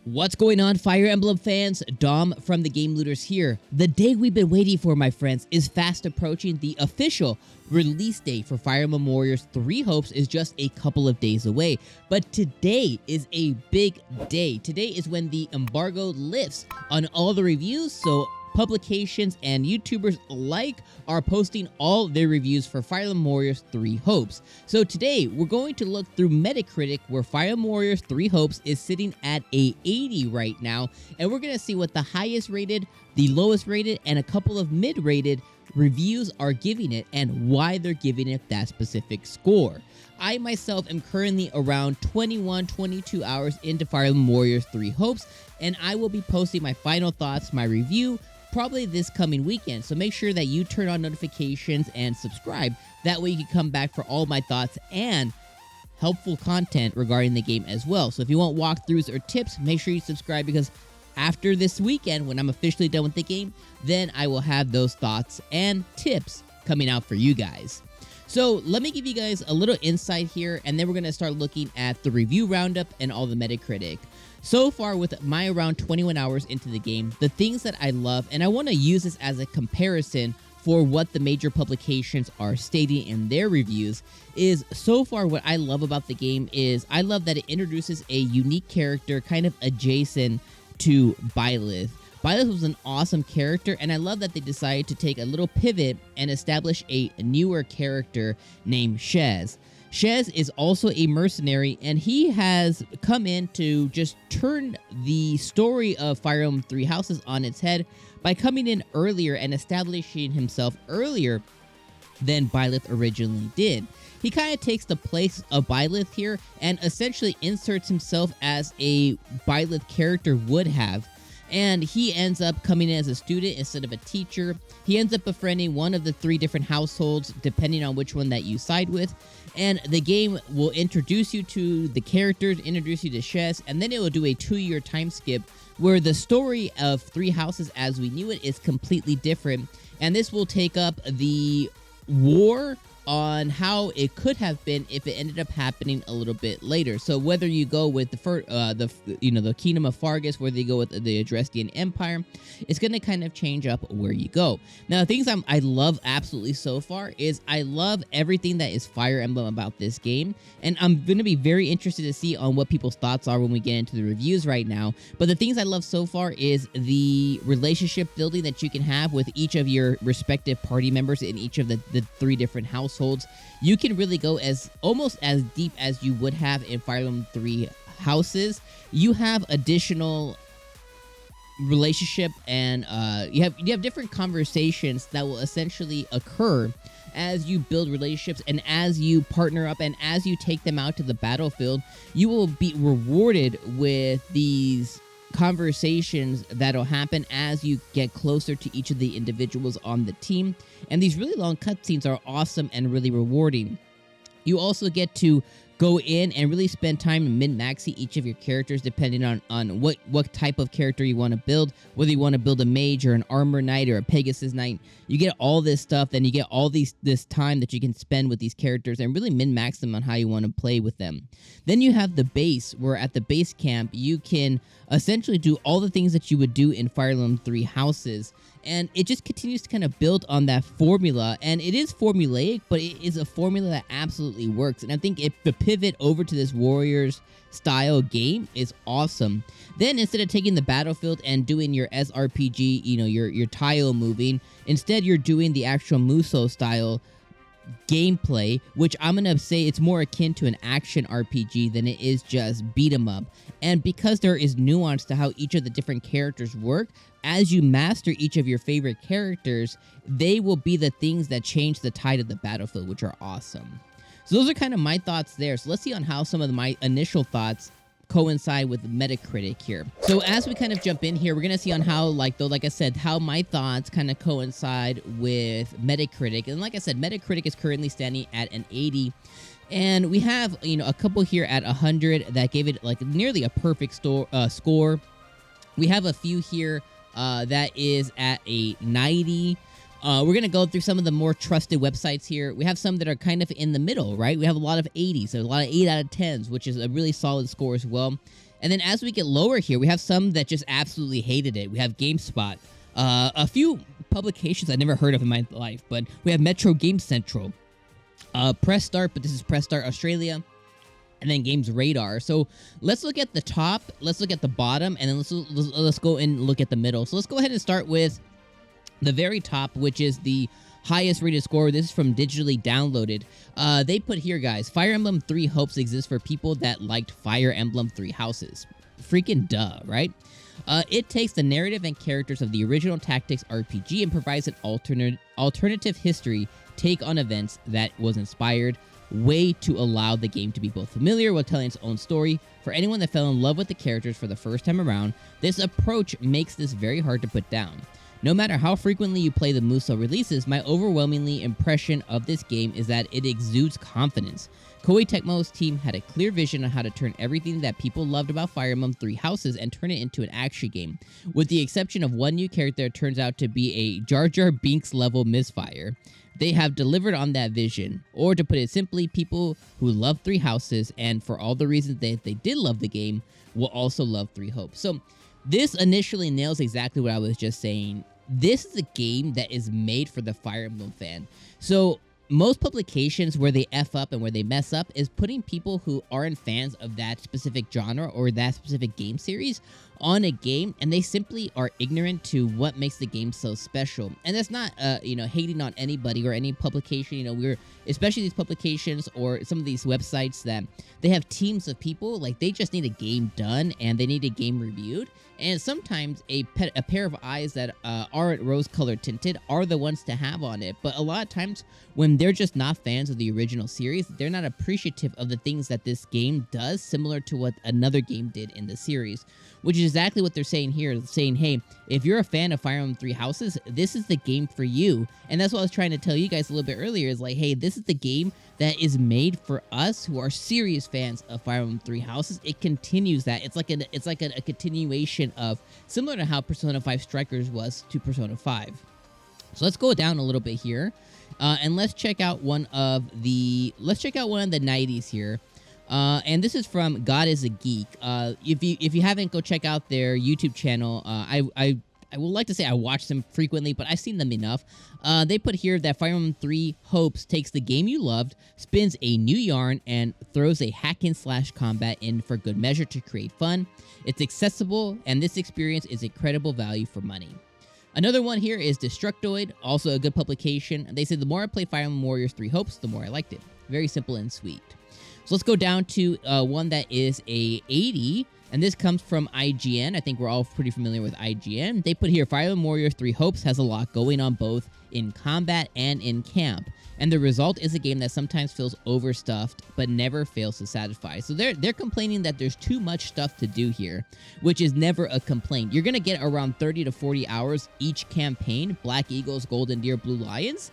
What's going on, Fire Emblem fans? Dom from the Game Looters here. The day we've been waiting for, my friends, is fast approaching. The official release date for Fire Emblem Warriors 3 Hopes is just a couple of days away. But today is a big day. Today is when the embargo lifts on all the reviews, so publications and YouTubers alike are posting all their reviews for Fire Emblem Warriors 3 Hopes. So today, we're going to look through Meta Critic, where Fire Emblem Warriors 3 Hopes is sitting at a 80 right now, and we're going to see what the highest rated, the lowest rated, and a couple of mid-rated reviews are giving it, and why they're giving it that specific score. I myself am currently around 22 hours into Fire Emblem Warriors 3 Hopes, and I will be posting my final thoughts, my review, probably this coming weekend, so make sure that you turn on notifications and subscribe. That way you can come back for all my thoughts and helpful content regarding the game as well. So if you want walkthroughs or tips, make sure you subscribe, because after this weekend, when I'm officially done with the game, then I will have those thoughts and tips coming out for you guys. So let me give you guys a little insight here, and then we're going to start looking at the review roundup and all the Metacritic. So far, with my around 21 hours into the game, the things that I love, and I want to use this as a comparison for what the major publications are stating in their reviews, is so far what I love about the game is I love that it introduces a unique character kind of adjacent to Byleth. Byleth was an awesome character, and I love that they decided to take a little pivot and establish a newer character named Shez. Shez is also a mercenary, and he has come in to just turn the story of Fire Emblem Three Houses on its head by coming in earlier and establishing himself earlier than Byleth originally did. He kind of takes the place of Byleth here and essentially inserts himself as a Byleth character would have. And he ends up coming in as a student instead of a teacher. He ends up befriending one of the 3 different households, depending on which one that you side with. And the game will introduce you to the characters, introduce you to Shez, and then it will do a 2-year time skip where the story of 3 Houses as we knew it is completely different. And this will take up the war on how it could have been if it ended up happening a little bit later. So whether you go with the Kingdom of Fargus, whether you go with the Adrestian Empire, it's going to kind of change up where you go. Now, the things I love absolutely so far is I love everything that is Fire Emblem about this game, and I'm going to be very interested to see on what people's thoughts are when we get into the reviews right now. But the things I love so far is the relationship building that you can have with each of your respective party members in each of the 3 different households. You can really go almost as deep as you would have in Fire Emblem 3 Houses. You have additional relationship, and you have different conversations that will essentially occur as you build relationships and as you partner up and as you take them out to the battlefield. You will be rewarded with these conversations that'll happen as you get closer to each of the individuals on the team, and these really long cutscenes are awesome and really rewarding. You also get to go in and really spend time min-maxing each of your characters depending on what type of character you want to build, whether you want to build a mage or an armor knight or a Pegasus knight. You get all this stuff, then you get all this time that you can spend with these characters and really min-max them on how you want to play with them. Then you have the base, where at the base camp you can essentially do all the things that you would do in Fire Emblem 3 Houses, and it just continues to kind of build on that formula. And it is formulaic, but it is a formula that absolutely works. And I think if the pivot over to this Warriors style game is awesome. Then instead of taking the battlefield and doing your SRPG, your tile moving, instead you're doing the actual Muso style gameplay, which I'm gonna say it's more akin to an action RPG than it is just beat 'em up. And because there is nuance to how each of the different characters work, as you master each of your favorite characters, they will be the things that change the tide of the battlefield, which are awesome. So those are kind of my thoughts there. So let's see on how some of my initial thoughts coincide with Meta Critic here. So as we kind of jump in here, we're going to see on how, like I said, how my thoughts kind of coincide with Meta Critic. And like I said, Meta Critic is currently standing at an 80. And we have, a couple here at 100 that gave it like nearly a perfect score. We have a few here that is at a 90. We're going to go through some of the more trusted websites here. We have some that are kind of in the middle, right? We have a lot of 80s, so a lot of 8 out of 10s, which is a really solid score as well. And then as we get lower here, we have some that just absolutely hated it. We have GameSpot. A few publications I never heard of in my life, but we have Metro Game Central. Press Start, but this is Press Start Australia. And then Games Radar. So let's look at the top, let's look at the bottom, and then let's go and look at the middle. So let's go ahead and start with the very top, which is the highest rated score. This is from Digitally Downloaded. They put here, guys, Fire Emblem Three Hopes exists for people that liked Fire Emblem Three Houses. Freaking duh, right? It takes the narrative and characters of the original Tactics RPG and provides an alternative history take on events that was inspired way to allow the game to be both familiar while telling its own story. For anyone that fell in love with the characters for the first time around, this approach makes this very hard to put down. No matter how frequently you play the Musou releases, my overwhelmingly impression of this game is that it exudes confidence. Koei Tecmo's team had a clear vision on how to turn everything that people loved about Fire Emblem Three Houses and turn it into an action game, with the exception of one new character that turns out to be a Jar Jar Binks level misfire. They have delivered on that vision, or to put it simply, people who love Three Houses, and for all the reasons that they did love the game, will also love Three Hopes. So this initially nails exactly what I was just saying. This is a game that is made for the Fire Emblem fan. So most publications where they F up and where they mess up is putting people who aren't fans of that specific genre or that specific game series on a game, and they simply are ignorant to what makes the game so special. And that's not, hating on anybody or any publication. We're, especially these publications or some of these websites that they have teams of people, like they just need a game done and they need a game reviewed. And sometimes a pair of eyes that aren't rose-colored tinted are the ones to have on it. But a lot of times, when they're just not fans of the original series, they're not appreciative of the things that this game does, similar to what another game did in the series. Which is exactly what they're saying here, saying, hey, if you're a fan of Fire Emblem Three Houses, this is the game for you. And that's what I was trying to tell you guys a little bit earlier, is like, hey, this is the game that is made for us who are serious fans of Fire Emblem Three Houses. It continues that. It's like a continuation of, similar to how Persona 5 Strikers was to Persona 5. So let's go down a little bit here, and let's check out one of the 90s here. And this is from God is a Geek. If you haven't, go check out their YouTube channel. I would like to say I watch them frequently, but I've seen them enough. They put here that Fire Emblem Three Hopes takes the game you loved, spins a new yarn, and throws a hack-and-slash combat in for good measure to create fun. It's accessible, and this experience is incredible value for money. Another one here is Destructoid, also a good publication. They said, the more I play Fire Emblem Warriors Three Hopes, the more I liked it. Very simple and sweet. So let's go down to one that is a 80, and this comes from IGN. I think we're all pretty familiar with IGN. They put here, Fire Emblem Warriors Three Hopes has a lot going on both in combat and in camp, and the result is a game that sometimes feels overstuffed, but never fails to satisfy. So they're complaining that there's too much stuff to do here, which is never a complaint. You're going to get around 30 to 40 hours each campaign, Black Eagles, Golden Deer, Blue Lions.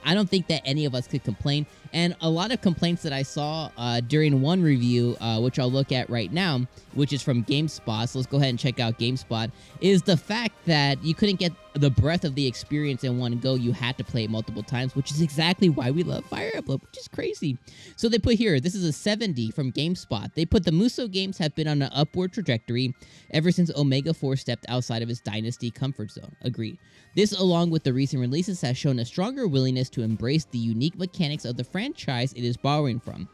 I don't think that any of us could complain. And a lot of complaints that I saw during one review, which I'll look at right now, which is from GameSpot, so let's go ahead and check out GameSpot, is the fact that you couldn't get the breadth of the experience in one go. You had to play it multiple times, which is exactly why we love Fire Emblem, which is crazy. So they put here, this is a 70 from GameSpot. They put the Musou games have been on an upward trajectory ever since Omega 4 stepped outside of its Dynasty comfort zone. Agreed. This, along with the recent releases, has shown a stronger willingness to embrace the unique mechanics of the franchise it is borrowing from.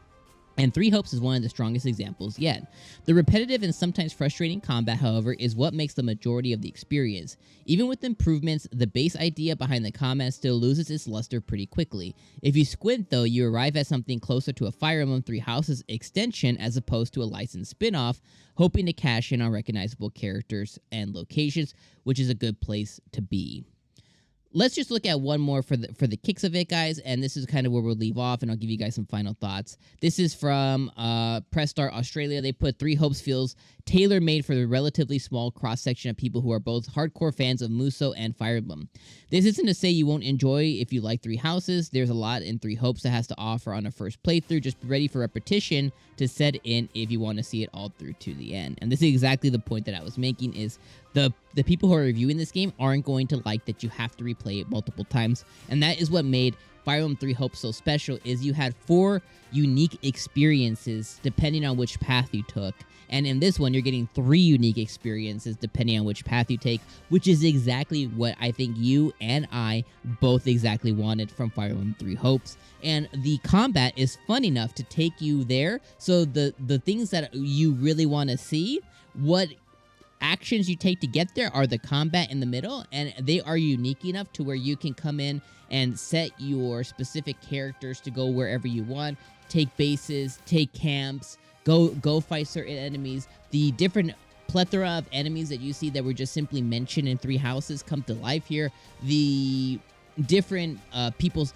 And Three Hopes is one of the strongest examples yet. The repetitive and sometimes frustrating combat, however, is what makes the majority of the experience. Even with improvements, the base idea behind the combat still loses its luster pretty quickly. If you squint, though, you arrive at something closer to a Fire Emblem Three Houses extension as opposed to a licensed spin-off, hoping to cash in on recognizable characters and locations, which is a good place to be. Let's just look at one more for the kicks of it, guys, and this is kind of where we'll leave off, and I'll give you guys some final thoughts. This is from Press Start Australia. They put Three Hopes feels tailor-made for the relatively small cross-section of people who are both hardcore fans of Musou and Fire Emblem. This isn't to say you won't enjoy if you like Three Houses. There's a lot in Three Hopes that has to offer on a first playthrough. Just be ready for repetition to set in if you want to see it all through to the end. And this is exactly the point that I was making, is the people who are reviewing this game aren't going to like that you have to replay it multiple times, and that is what made Fire Emblem Three Hopes so special is you had 4 unique experiences depending on which path you took. And in this one, you're getting 3 unique experiences depending on which path you take, which is exactly what I think you and I both exactly wanted from Fire Emblem Three Hopes. And the combat is fun enough to take you there. So the things that you really want to see, what actions you take to get there are the combat in the middle, and they are unique enough to where you can come in and set your specific characters to go wherever you want, take bases, take camps, go fight certain enemies. The different plethora of enemies that you see that were just simply mentioned in Three Houses come to life here. The different people's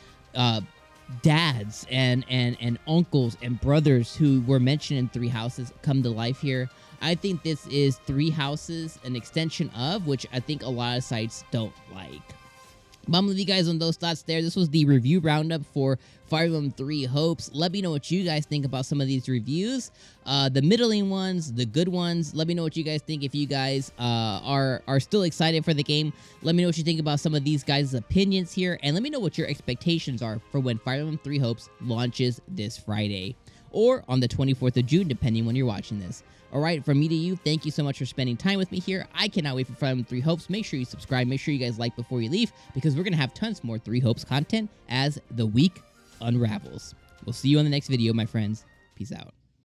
dads and uncles and brothers who were mentioned in Three Houses come to life here. I think this is Three Houses, an extension of, which I think a lot of sites don't like. But I'm going to leave you guys on those thoughts there. This was the review roundup for Fire Emblem Three Hopes. Let me know what you guys think about some of these reviews. The middling ones, the good ones. Let me know what you guys think if you guys are still excited for the game. Let me know what you think about some of these guys' opinions here. And let me know what your expectations are for when Fire Emblem Three Hopes launches this Friday. Or on the 24th of June, depending when you're watching this. Alright, from me to you, thank you so much for spending time with me here. I cannot wait for Fire Emblem Three Hopes. Make sure you subscribe. Make sure you guys like before you leave, because we're going to have tons more Three Hopes content as the week unravels. We'll see you on the next video, my friends. Peace out.